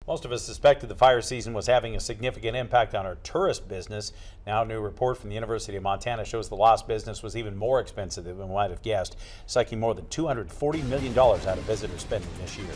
Most of us suspected the fire season was having a significant impact on our tourist business. Now, a new report from the University of Montana shows the lost business was even more expensive than we might have guessed, sucking more than $240 million out of visitor spending this year.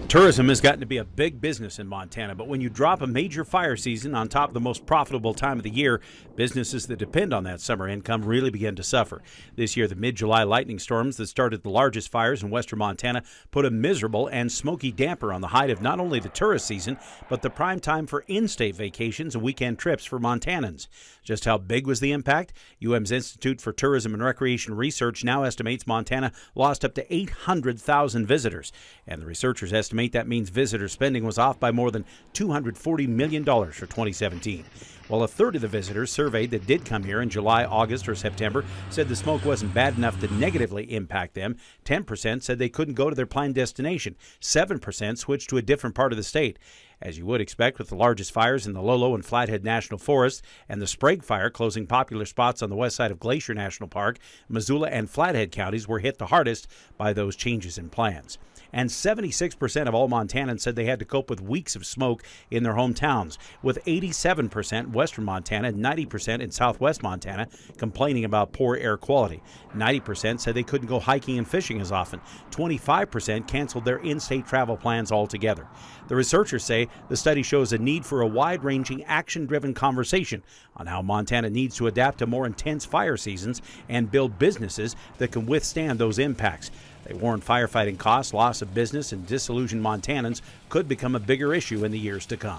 Tourism has gotten to be a big business in Montana, but when you drop a major fire season on top of the most profitable time of the year, businesses that depend on that summer income really begin to suffer. This year, the mid-July lightning storms that started the largest fires in western Montana put a miserable and smoky damper on the height of not only the tourist season, but the prime time for in-state vacations and weekend trips for Montanans. Just how big was the impact? UM's Institute for Tourism and Recreation Research now estimates Montana lost up to 800,000 visitors, and the researchers estimate that means visitor spending was off by more than $240 million for 2017. While a third of the visitors surveyed that did come here in July, August, or September said the smoke wasn't bad enough to negatively impact them, 10% said they couldn't go to their planned destination, 7% switched to a different part of the state. As you would expect with the largest fires in the Lolo and Flathead National Forest and the Sprague Fire closing popular spots on the west side of Glacier National Park, Missoula and Flathead counties were hit the hardest by those changes in plans. And 76% of all Montanans said they had to cope with weeks of smoke in their hometowns, with 87% in western Montana and 90% in southwest Montana complaining about poor air quality. 90% said they couldn't go hiking and fishing as often. 25% canceled their in-state travel plans altogether. The researchers say the study shows a need for a wide-ranging, action-driven conversation on how Montana needs to adapt to more intense fire seasons and build businesses that can withstand those impacts. They warn firefighting costs, loss of business, and disillusioned Montanans could become a bigger issue in the years to come.